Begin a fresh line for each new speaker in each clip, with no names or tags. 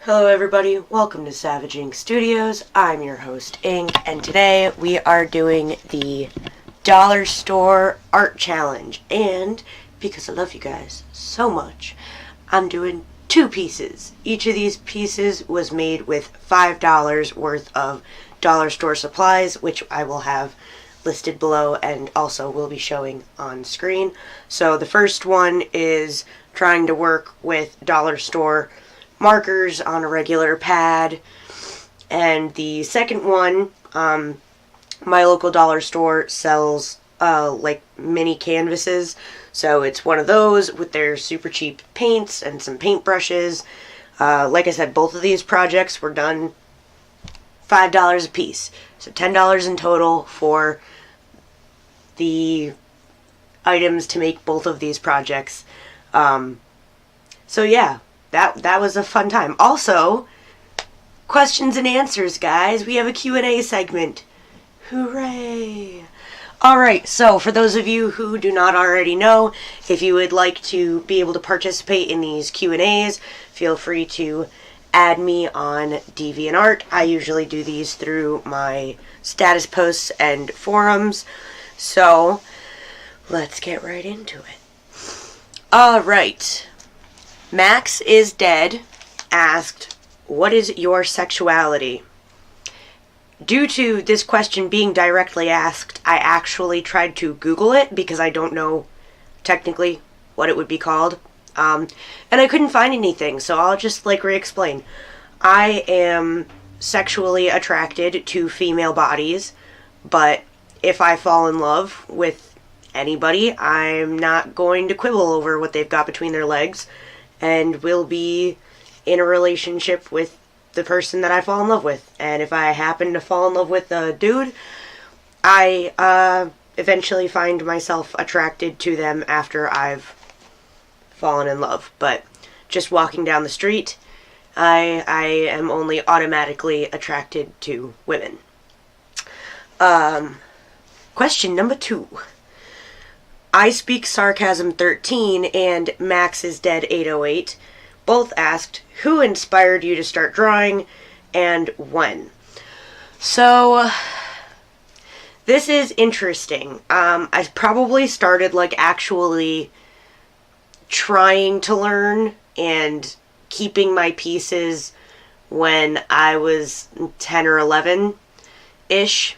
Hello everybody, welcome to Savage Ink Studios. I'm your host Ink, and today we are doing the Dollar Store Art Challenge. And because I love you guys so much, I'm doing two pieces. Each of these pieces was made with $5 worth of dollar store supplies, which I will have listed below and also will be showing on screen. So the first one is trying to work with dollar store markers on a regular pad, and the second one, my local dollar store sells like mini canvases, so it's one of those with their super cheap paints and some paintbrushes. Like I said, both of these projects were done $5 a piece, so $10 in total for the items to make both of these projects. So yeah, that was a fun time. Also, questions and answers, guys. We have a Q&A segment. Hooray! Alright, so for those of you who do not already know, if you would like to be able to participate in these Q&As, feel free to add me on DeviantArt. I usually do these through my status posts and forums. So, let's get right into it. Alright. Max is Dead asked, what is your sexuality? Due to this question being directly asked, I actually tried to Google it because I don't know technically what it would be called. And I couldn't find anything, so I'll just re-explain. I am sexually attracted to female bodies, but if I fall in love with anybody, I'm not going to quibble over what they've got between their legs, and will be in a relationship with the person that I fall in love with. And if I happen to fall in love with a dude, I eventually find myself attracted to them after I've fallen in love. But just walking down the street, I am only automatically attracted to women. Question number 2. I Speak Sarcasm 13 and Max is Dead 808 both asked, who inspired you to start drawing and when? So, this is interesting. I probably started actually trying to learn and keeping my pieces when I was 10 or 11-ish.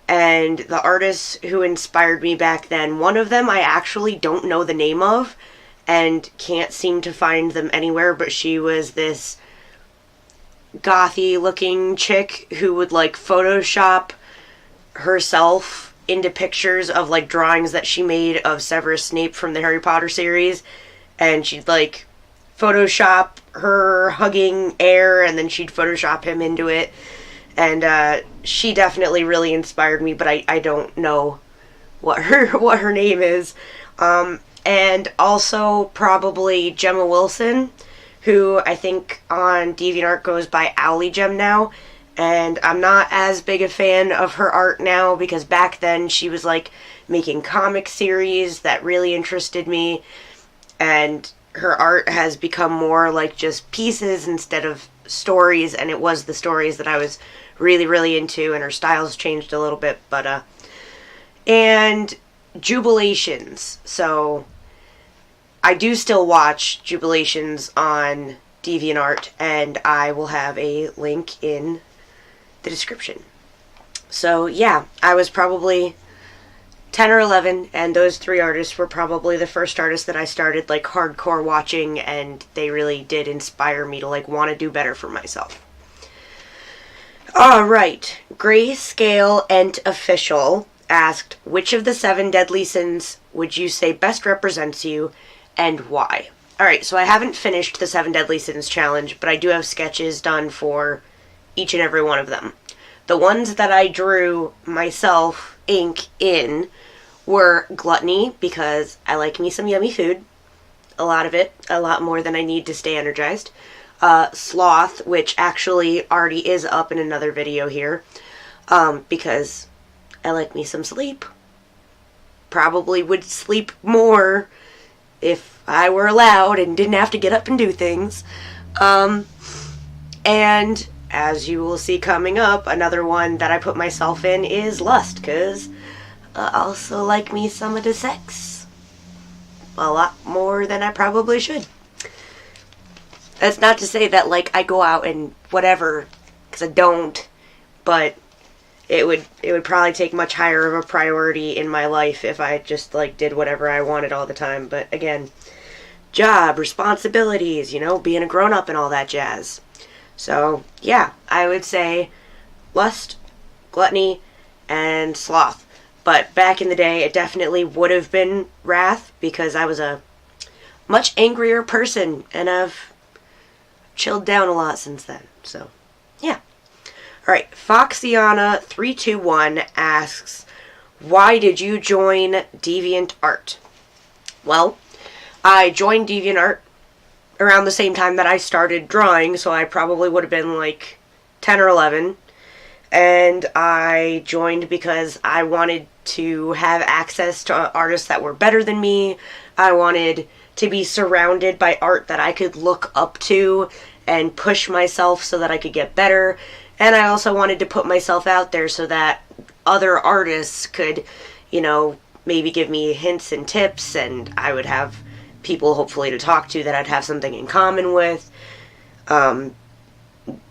And the artists who inspired me back then, one of them I actually don't know the name of and can't seem to find them anywhere, but she was this gothy looking chick who would Photoshop herself into pictures of drawings that she made of Severus Snape from the Harry Potter series, and she'd Photoshop her hugging air and then she'd Photoshop him into it. And she definitely really inspired me, but I don't know what her name is. And also probably Gemma Wilson, who I think on DeviantArt goes by Owly Gem now. And I'm not as big a fan of her art now, because back then she was making comic series that really interested me. And her art has become more just pieces instead of stories, and it was the stories that I was really into, and her style's changed a little bit, but and Jubilations. So I do still watch Jubilations on DeviantArt, and I will have a link in the description. So yeah, I was probably 10 or 11, and those 3 artists were probably the first artists that I started hardcore watching, and they really did inspire me to want to do better for myself. Alright, Grayscale Ent Official asked, which of the 7 deadly sins would you say best represents you, and why? Alright, so I haven't finished the 7 deadly sins challenge, but I do have sketches done for each and every one of them. The ones that I drew myself, ink in, were gluttony, because I like me some yummy food. A lot of it. A lot more than I need to stay energized. Sloth, which actually already is up in another video here, because I like me some sleep. Probably would sleep more if I were allowed and didn't have to get up and do things. And as you will see coming up, another one that I put myself in is lust, because I also like me some of the sex. A lot more than I probably should. That's not to say that, like, I go out and whatever, because I don't, but it would probably take much higher of a priority in my life if I just, like, did whatever I wanted all the time. But again, job, responsibilities, you know, being a grown-up and all that jazz. So, yeah, I would say lust, gluttony, and sloth. But back in the day, it definitely would have been wrath, because I was a much angrier person, and I've chilled down a lot since then. So, yeah. Alright, Foxiana321 asks, why did you join DeviantArt? Well, I joined DeviantArt around the same time that I started drawing, so I probably would have been like 10 or 11. And I joined because I wanted to have access to artists that were better than me. I wanted to be surrounded by art that I could look up to and push myself so that I could get better. And I also wanted to put myself out there so that other artists could, you know, maybe give me hints and tips, and I would have people hopefully to talk to that I'd have something in common with.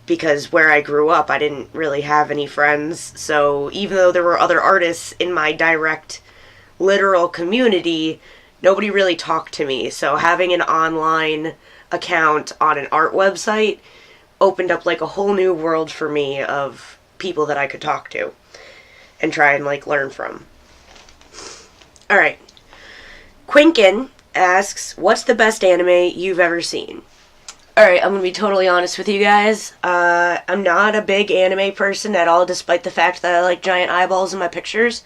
Because where I grew up, I didn't really have any friends. So even though there were other artists in my direct, literal community, nobody really talked to me. So having an online account on an art website opened up like a whole new world for me of people that I could talk to and try and like learn from. Alright. Quinkin asks, what's the best anime you've ever seen? Alright, I'm gonna be totally honest with you guys. I'm not a big anime person at all, despite the fact that I like giant eyeballs in my pictures.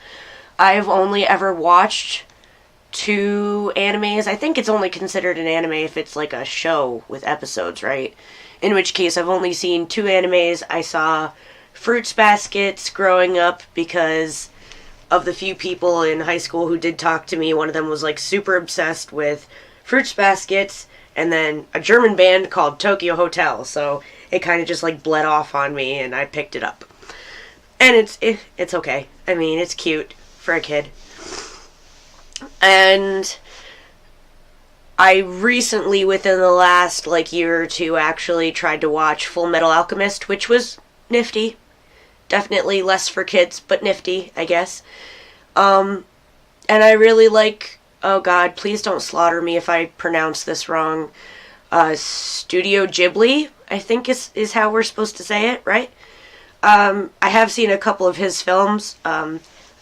I've only ever watched 2 animes. I think it's only considered an anime if it's like a show with episodes, right? In which case, I've only seen 2 animes. I saw Fruits Baskets growing up because of the few people in high school who did talk to me. One of them was like super obsessed with Fruits Baskets, and then a German band called Tokyo Hotel. So it kind of just like bled off on me, and I picked it up. And it's okay. I mean, it's cute for a kid. And I recently, within the last like year or two, actually tried to watch Full Metal Alchemist, which was nifty. Definitely less for kids, but nifty, I guess. And I really like, oh god, please don't slaughter me if I pronounce this wrong. Studio Ghibli, I think is how we're supposed to say it, right? I have seen a couple of his films.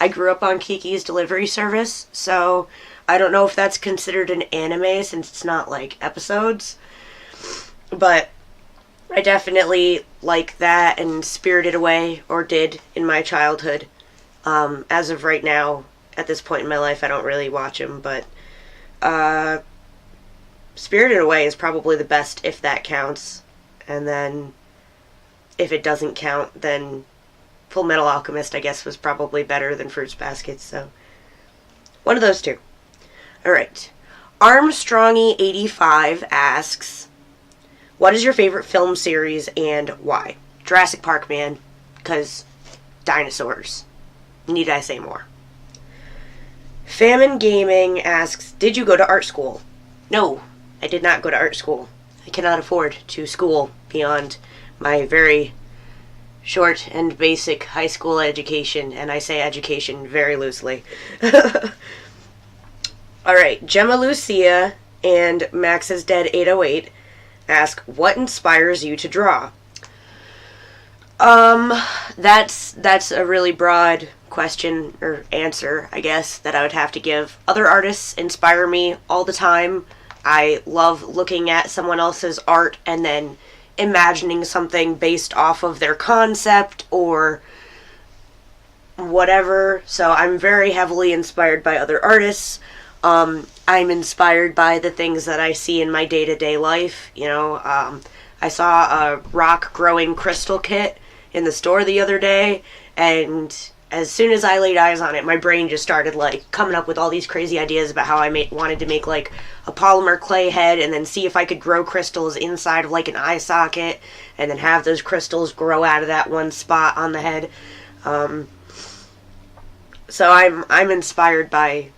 I grew up on Kiki's Delivery Service, so I don't know if that's considered an anime since it's not like episodes. But I definitely like that and Spirited Away, or did in my childhood. As of right now, at this point in my life, I don't really watch them, but Spirited Away is probably the best if that counts. And then if it doesn't count, then Full Metal Alchemist, I guess, was probably better than Fruits Baskets, so one of those 2. Alright. Armstrongy85 asks, what is your favorite film series and why? Jurassic Park, man. Because dinosaurs. Need I say more? Famine Gaming asks, did you go to art school? No, I did not go to art school. I cannot afford to school beyond my very short and basic high school education, and I say education very loosely. Alright, Gemma Lucia and Max is Dead 808 ask, what inspires you to draw? That's a really broad question, or answer, I guess, that I would have to give. Other artists inspire me all the time. I love looking at someone else's art and then imagining something based off of their concept or whatever. So I'm very heavily inspired by other artists. I'm inspired by the things that I see in my day-to-day life. You know, I saw a rock growing crystal kit in the store the other day, and as soon as I laid eyes on it, my brain just started like coming up with all these crazy ideas about how I wanted to make like a polymer clay head, and then see if I could grow crystals inside of like an eye socket, and then have those crystals grow out of that one spot on the head. So I'm inspired by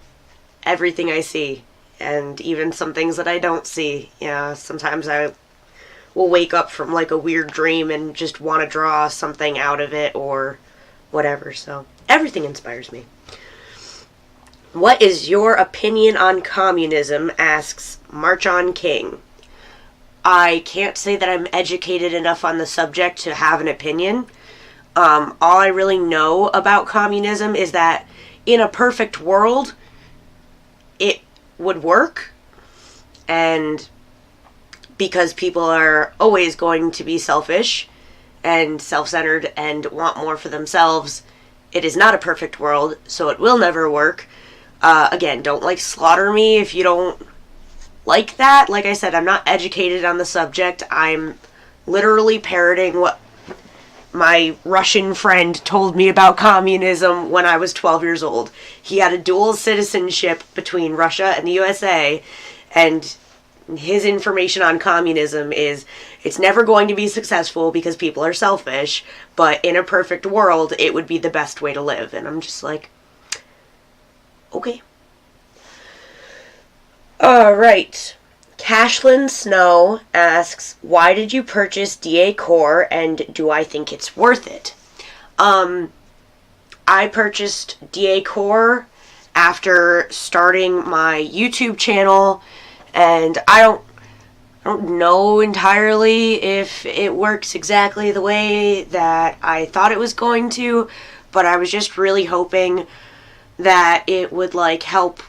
everything I see, and even some things that I don't see. Yeah, sometimes I will wake up from like a weird dream and just want to draw something out of it or whatever. So everything inspires me. What is your opinion on communism? Asks March on King. I can't say that I'm educated enough on the subject to have an opinion. All I really know about communism is that in a perfect world, it would work, and because people are always going to be selfish and self-centered and want more for themselves, it is not a perfect world, so it will never work. Again, don't like slaughter me if you don't like that. Like I said, I'm not educated on the subject. I'm literally parroting what my Russian friend told me about communism when I was 12 years old. He had a dual citizenship between Russia and the USA, and his information on communism is it's never going to be successful because people are selfish, but in a perfect world, it would be the best way to live. And I'm just like, okay. Alright. Cashlyn Snow asks, why did you purchase DA Core, and do I think it's worth it? I purchased DA Core after starting my YouTube channel, and I don't know entirely if it works exactly the way that I thought it was going to, but I was just really hoping that it would like help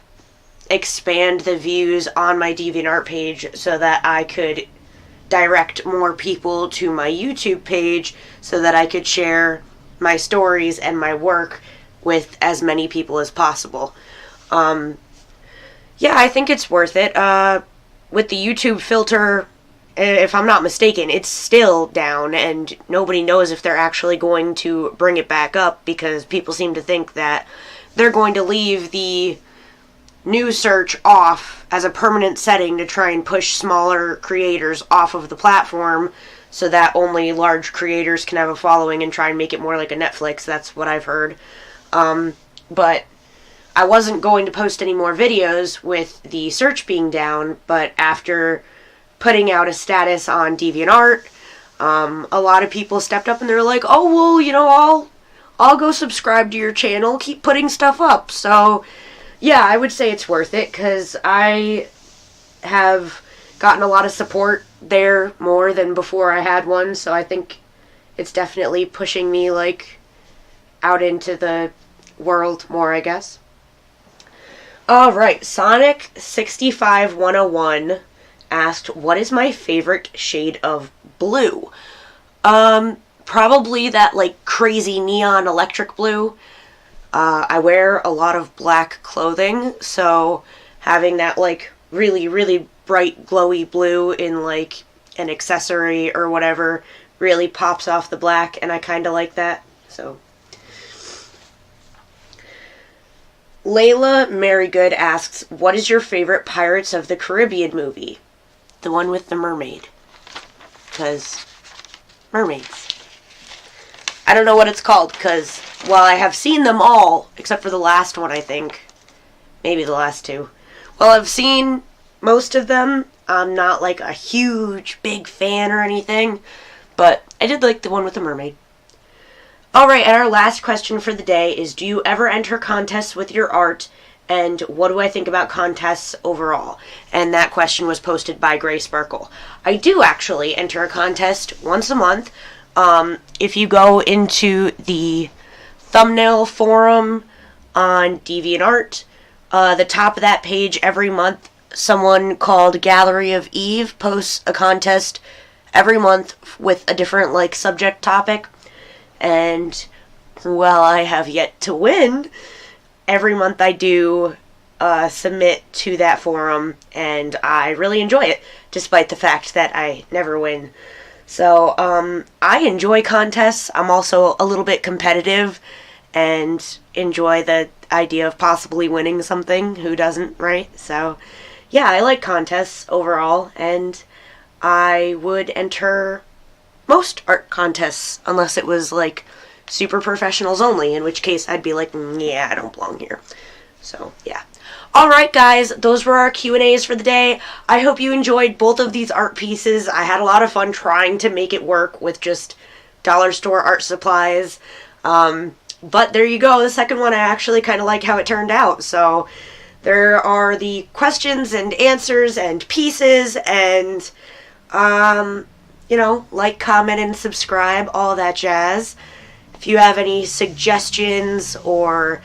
expand the views on my DeviantArt page so that I could direct more people to my YouTube page so that I could share my stories and my work with as many people as possible. Yeah, I think it's worth it. With the YouTube filter, if I'm not mistaken, it's still down, and nobody knows if they're actually going to bring it back up, because people seem to think that they're going to leave the news search off as a permanent setting to try and push smaller creators off of the platform so that only large creators can have a following and try and make it more like a Netflix. That's what I've heard. But I wasn't going to post any more videos with the search being down, but after putting out a status on DeviantArt, a lot of people stepped up and they were like, oh, well, you know, I'll go subscribe to your channel, keep putting stuff up. So yeah, I would say it's worth it, because I have gotten a lot of support there more than before I had one, so I think it's definitely pushing me, like, out into the world more, I guess. Alright, Sonic65101 asked, what is my favorite shade of blue? Probably that, like, crazy neon electric blue. I wear a lot of black clothing, so having that, like, really, really bright, glowy blue in, like, an accessory or whatever really pops off the black, and I kind of like that, so. Layla Marygood asks, what is your favorite Pirates of the Caribbean movie? The one with the mermaid. Because mermaids. I don't know what it's called, because while I have seen them all, except for the last one, I think, maybe the last two, well, I've seen most of them. I'm not, like, a huge, big fan or anything, but I did like the one with the mermaid. Alright, and our last question for the day is, do you ever enter contests with your art, and what do I think about contests overall? And that question was posted by Gray Sparkle. I do actually enter a contest once a month. If you go into the thumbnail forum on DeviantArt, the top of that page every month, someone called Gallery of Eve posts a contest every month with a different, like, subject topic. And, well, I have yet to win. Every month I do submit to that forum, and I really enjoy it, despite the fact that I never win. So, I enjoy contests. I'm also a little bit competitive, and enjoy the idea of possibly winning something. Who doesn't, right? So, yeah, I like contests overall, and I would enter most art contests unless it was like super professionals only, in which case I'd be like, yeah, I don't belong here. So, yeah. Alright guys, those were our Q&As for the day. I hope you enjoyed both of these art pieces. I had a lot of fun trying to make it work with just dollar store art supplies. But there you go, the second one I actually kind of like how it turned out. So there are the questions and answers and pieces and, you know, like, comment, and subscribe, all that jazz. If you have any suggestions or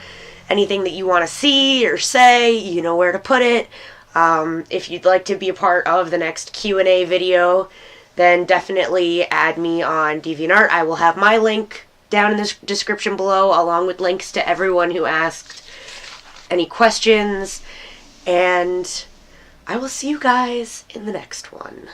anything that you want to see or say, you know where to put it. If you'd like to be a part of the next Q&A video, then definitely add me on DeviantArt. I will have my link down in the description below, along with links to everyone who asked any questions. And I will see you guys in the next one.